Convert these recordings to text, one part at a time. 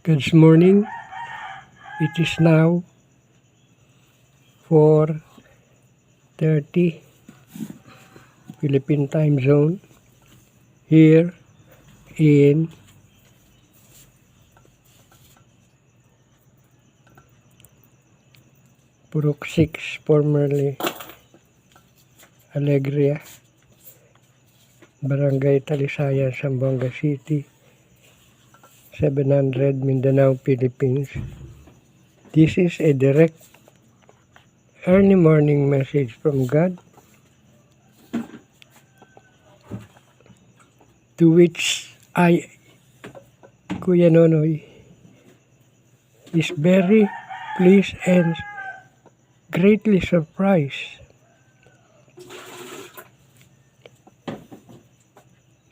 Good morning. It is now 4:30 Philippine time zone here in Purok 6, formerly Alegria, Barangay Talisayan, Zamboanga City, 700 Mindanao, Philippines. This is a direct early morning message from God, to which I, Kuya Nonoy, is very pleased and greatly surprised.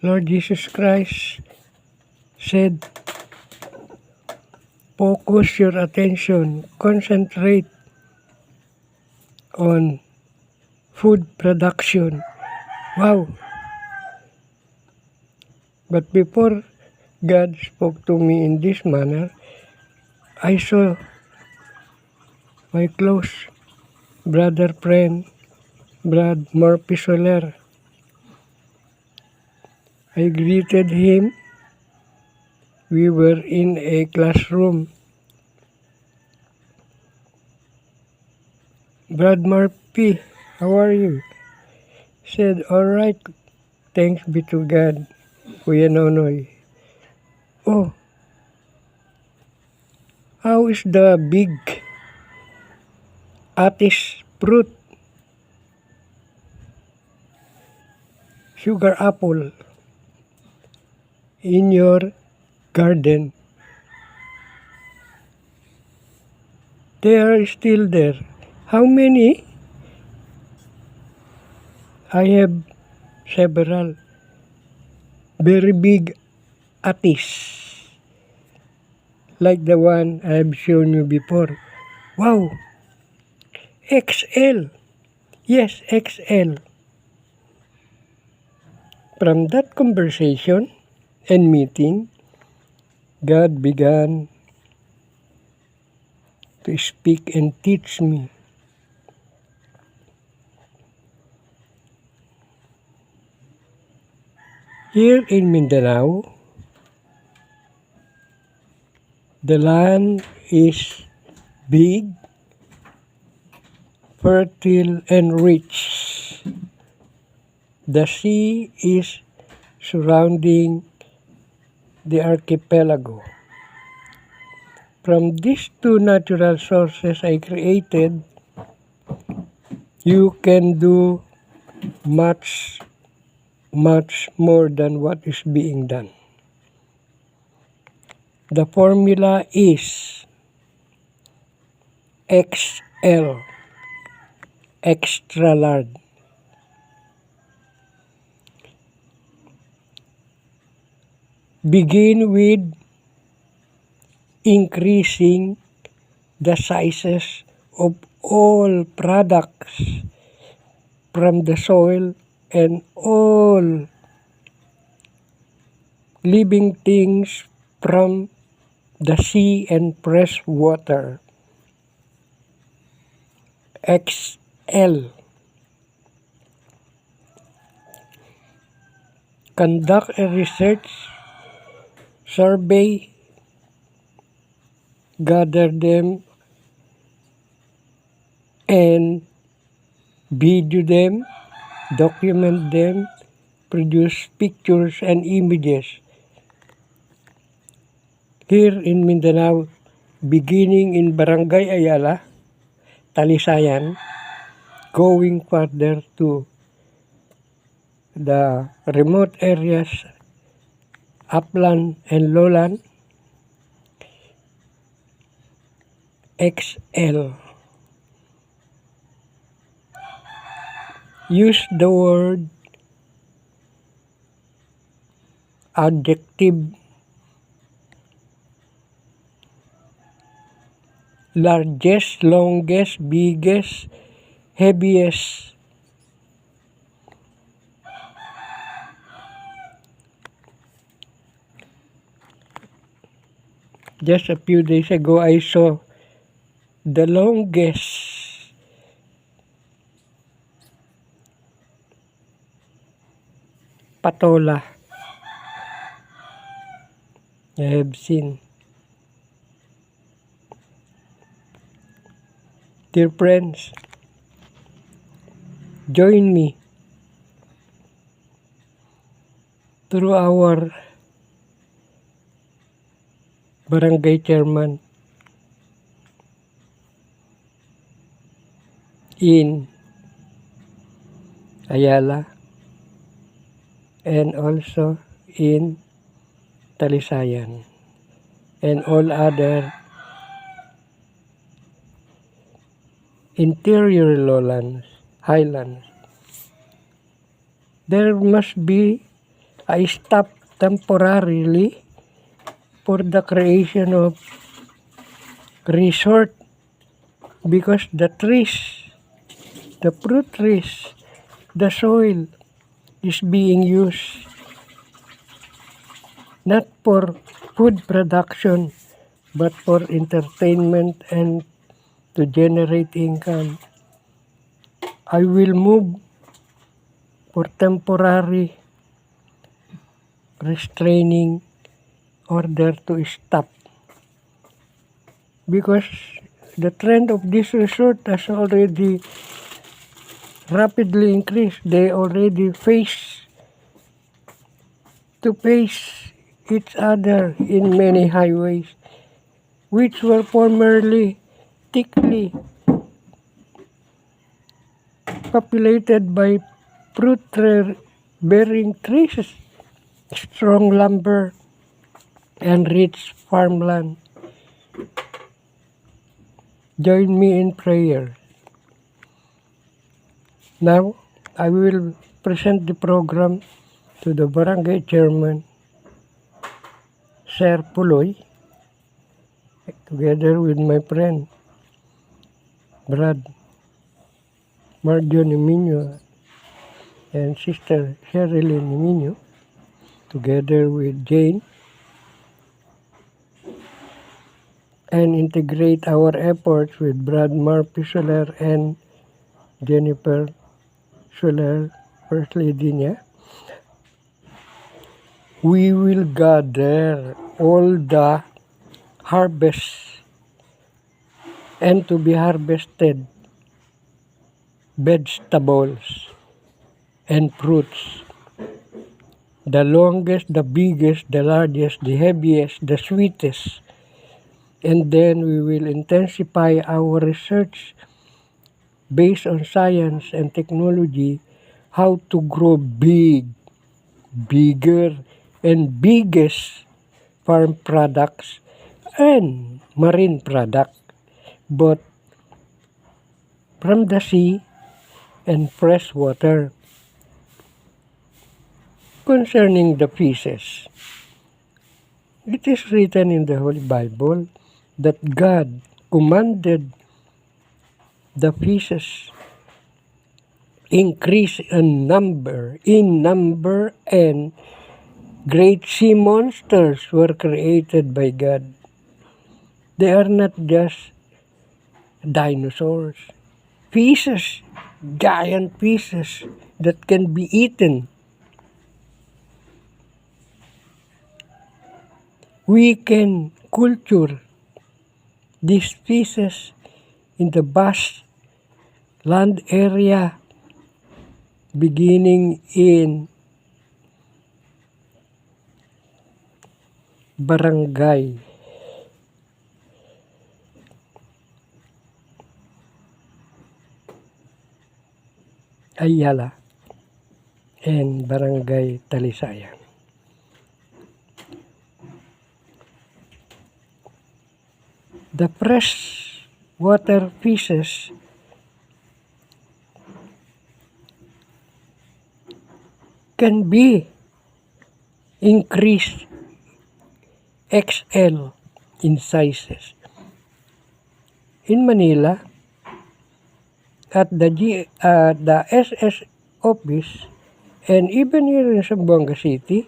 Lord Jesus Christ said, focus your attention, concentrate on food production. Wow! But before God spoke to me in this manner, I saw my close brother friend, Brad Murphy Soler. I greeted him. We were in a classroom. Brad Murphy, how are you? Said, all right, thanks be to God, Kuya Nonoy. Oh, how is the big Atis fruit, sugar apple, in your garden? They are still there. How many? I have several very big Atis, like the one I have shown you before. Wow! XL! Yes, XL. From that conversation and meeting, God began to speak and teach me. Here in Mindanao, the land is big, fertile, and rich. The sea is surrounding the archipelago. From these two natural sources I created, you can do much more than what is being done. The formula is XL, extra large. Begin with increasing the sizes of all products from the soil and all living things from the sea and fresh water. XL. Conduct a research survey, gather them and video them, document them, produce pictures and images. Here in Mindanao, beginning in Barangay Ayala, Talisayan, going further to the remote areas, upland and lowland, XL. Use the word adjective largest, longest, biggest, heaviest. Just a few days ago, I saw the longest patola I have seen. Dear friends, join me through our barangay chairman in Ayala and also in Talisayan and all other interior lowlands, highlands. There must be a stop temporarily for the creation of resort because the trees, the fruit trees, the soil is being used not for food production but for entertainment and to generate income. I will move for temporary restraining order to stop because the trend of this resort has already rapidly increased. They already face each other in many highways which were formerly thickly populated by fruit-bearing trees, strong lumber, and rich farmland. Join me in prayer. Now, I will present the program to the barangay chairman, Sir Puloy, together with my friend, Brad Marjo Niminyo, and Sister Sherilyn Niminyo, together with Jane, and integrate our efforts with Brad Murphy Soler and Jennifer Soler, First Lady niya. We will gather all the harvest and to be harvested vegetables and fruits. The longest, the biggest, the largest, the heaviest, the sweetest. And then we will intensify our research based on science and technology how to grow bigger, and biggest farm products and marine product, both from the sea and fresh water. Concerning the fishes, it is written in the Holy Bible that God commanded the fishes increase in number, and great sea monsters were created by God. They are not just dinosaurs. Fishes, giant fishes that can be eaten. We can culture these fishes in the vast land area beginning in barangay Ayala and barangay Talisayan. The fresh water fishes can be increased XL in sizes. In Manila, at the SS office, and even here in Zamboanga City,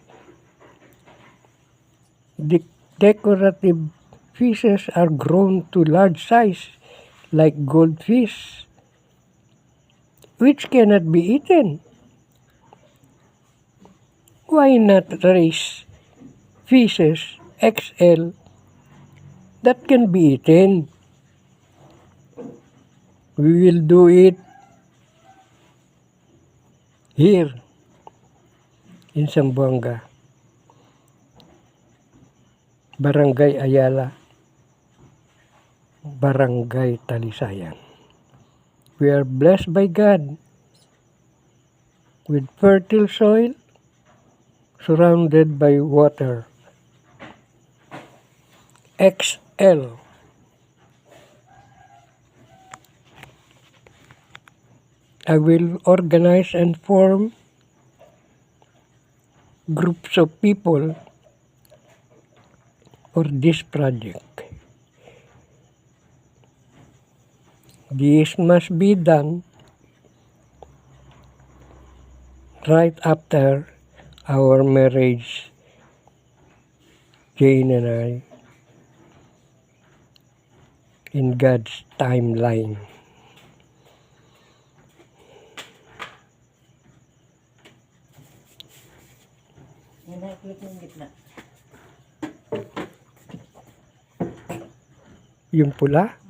the decorative fishes are grown to large size, like goldfish, which cannot be eaten. Why not raise fishes XL that can be eaten? We will do it here in Zamboanga, Barangay Ayala, Barangay Talisayan. We are blessed by God with fertile soil surrounded by water. XL. I will organize and form groups of people for this project. This must be done right after our marriage, Jane and I, in God's timeline. Yung pula?